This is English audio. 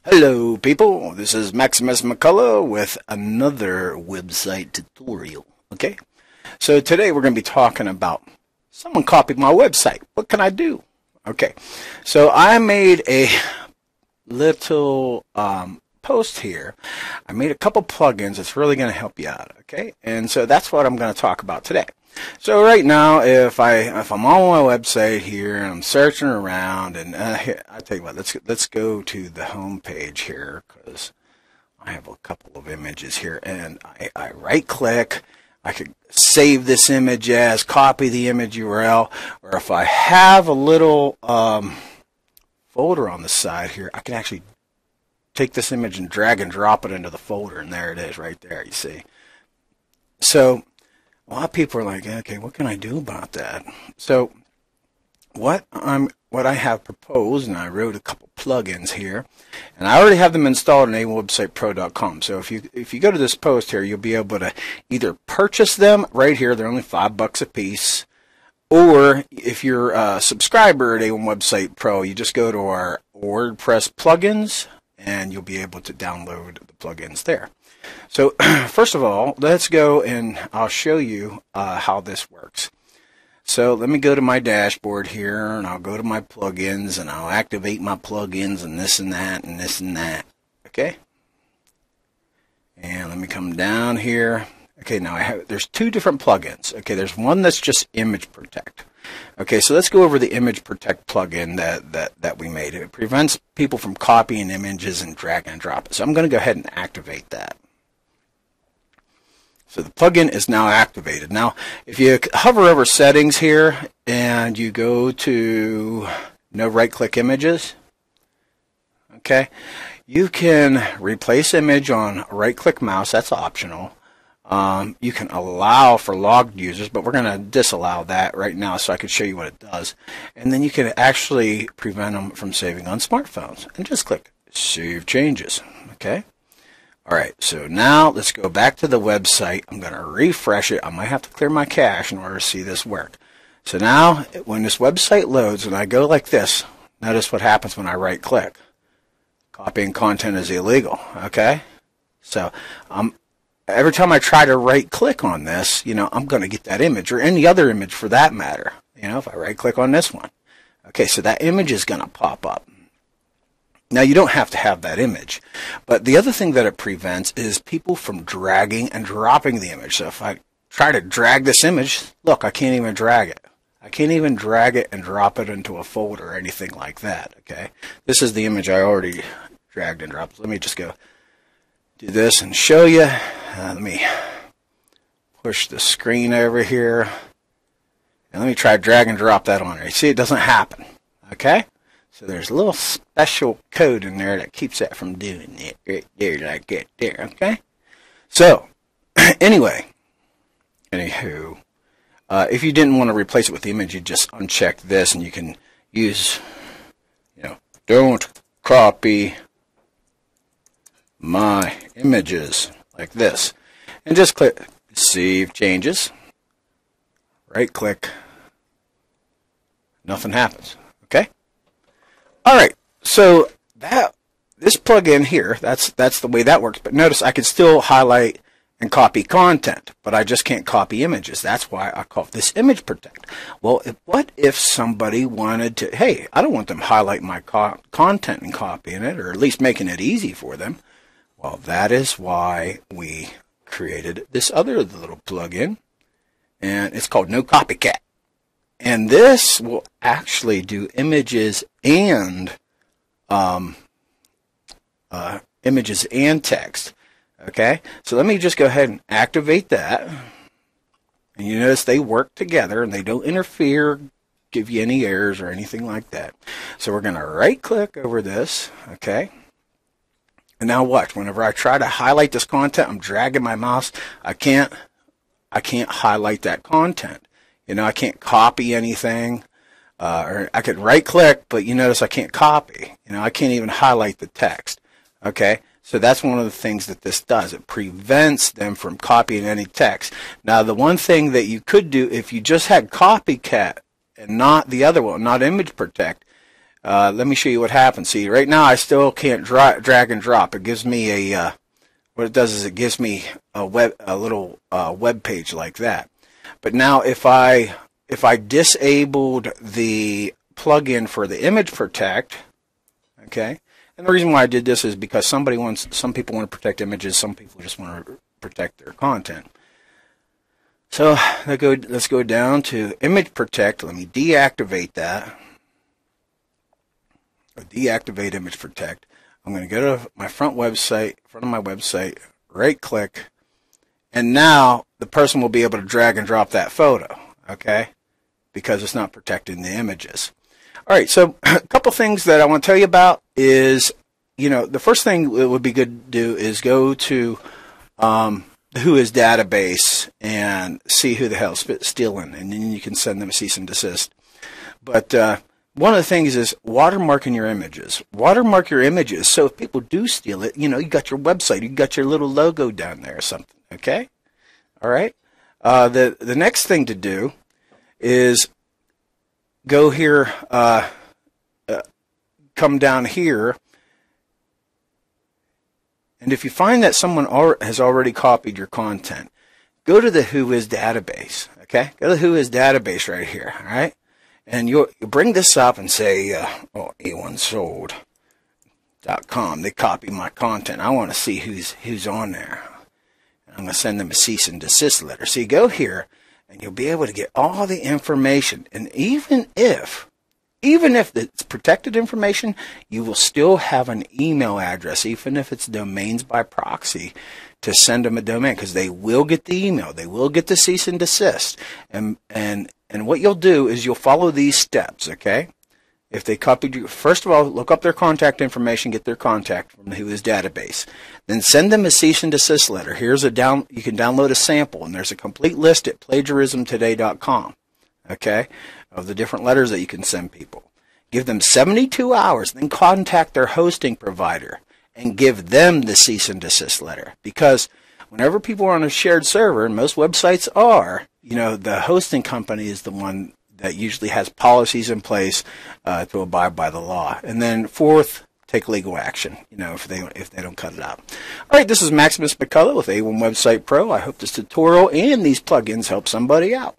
Hello people, this is Maximus McCullough with another website tutorial. Okay, so today we're going to be talking about someone copied my website. What can I do? Okay, so I made a little post here. I made a couple plugins that's really going to help you out. Okay, and so that's what I'm going to talk about today. So right now, if I'm on my website here and I'm searching around, and here, I tell you what, let's go to the home page here because I have a couple of images here, and I right click. I could save this image as, copy the image URL, or if I have a little folder on the side here, I can actually take this image and drag and drop it into the folder, and there it is right there. You see, so a lot of people are like, okay, what can I do about that? So what I have proposed, and I wrote a couple plugins here, and I already have them installed on awebsitepro.com. So if you go to this post here, you'll be able to either purchase them right here. They're only $5 a piece, or if you're a subscriber at A1 Website Pro, you just go to our WordPress plugins, and you'll be able to download the plugins there. So first of all, let's go and I'll show you how this works. So let me go to my dashboard here, and I'll go to my plugins, and I'll activate my plugins and this and that and this and that. Okay. And let me come down here. Okay, now there's two different plugins. Okay, there's one that's just Image Protect. Okay, so let's go over the Image Protect plugin that we made. It prevents people from copying images and drag and drop it. So I'm going to go ahead and activate that. So the plugin is now activated. Now, if you hover over settings here and you go to no right-click images, okay, you can replace image on right-click mouse. That's optional. You can allow for logged users, but we're going to disallow that right now so I can show you what it does. And then you can actually prevent them from saving on smartphones. And just click Save Changes. Okay. All right, so now let's go back to the website. I'm going to refresh it. I might have to clear my cache in order to see this work. So now when this website loads and I go like this, notice what happens when I right-click. Copying content is illegal, okay? So every time I try to right-click on this, I'm going to get that image, or any other image for that matter. If I right-click on this one. Okay, so that image is going to pop up. Now, you don't have to have that image, but the other thing that it prevents is people from dragging and dropping the image. So if I try to drag this image, look, I can't even drag it. I can't even drag it and drop it into a folder or anything like that, okay? This is the image I already dragged and dropped. Let me just go do this and show you. Let me push the screen over here, and let me try to drag and drop that on there. You see, it doesn't happen, okay? So there's a little special code in there that keeps that from doing it right there, like that there, okay? So, anywho, if you didn't want to replace it with the image, you just uncheck this, and you can use, don't copy my images, like this. And just click Save Changes, right-click, nothing happens, okay? All right, so this plugin here, that's the way that works. But notice I can still highlight and copy content, but I just can't copy images. That's why I call this Image Protect. Well, what if somebody wanted to, hey, I don't want them highlighting my content and copying it, or at least making it easy for them. Well, that is why we created this other little plugin, and it's called No Copycat. And this will actually do images and text. Okay, so let me just go ahead and activate that. And you notice they work together and they don't interfere, give you any errors or anything like that. So we're going to right-click over this. Okay. And now watch. Whenever I try to highlight this content, I'm dragging my mouse. I can't highlight that content. I can't copy anything, or I could right-click, but you notice I can't copy. I can't even highlight the text. Okay, so that's one of the things that this does. It prevents them from copying any text. Now, the one thing that you could do if you just had Copycat and not the other one, not Image Protect, let me show you what happens. See, right now I still can't drag and drop. It gives me a what it does is it gives me a little web page like that. But now if I disabled the plugin for the image protect, okay, and the reason why I did this is because some people want to protect images, some people just want to protect their content. So let's go down to image protect. Let me deactivate that. Deactivate image protect. I'm going to go to my front of my website, right click, and now the person will be able to drag and drop that photo, okay, because it's not protecting the images. All right, so a couple things that I want to tell you about is, the first thing that would be good to do is go to the Whois database and see who the hell's stealing, and then you can send them a cease and desist. But one of the things is watermarking your images. Watermark your images so if people do steal it, you got your website, you got your little logo down there or something, okay? All right? The next thing to do is go here, come down here, and if you find that someone has already copied your content, go to the Whois database, okay? Go to the Whois database right here, all right? And you bring this up and say, A1sold.com. They copy my content. I want to see who's on there. And I'm going to send them a cease and desist letter. So you go here, and you'll be able to get all the information. And even if it's protected information, you will still have an email address, even if it's domains by proxy, to send them a domain, because they will get the email. They will get the cease and desist. And what you'll do is you'll follow these steps, okay? If they copied you, first of all, look up their contact information, get their contact from the Whois database. Then send them a cease and desist letter. Here's you can download a sample, and there's a complete list at plagiarismtoday.com, okay, of the different letters that you can send people. Give them 72 hours, then contact their hosting provider and give them the cease and desist letter. Because whenever people are on a shared server, and most websites are, the hosting company is the one that usually has policies in place to abide by the law. And then fourth, take legal action, if they don't cut it out. All right, this is Maximus McCullough with A1 Website Pro. I hope this tutorial and these plugins help somebody out.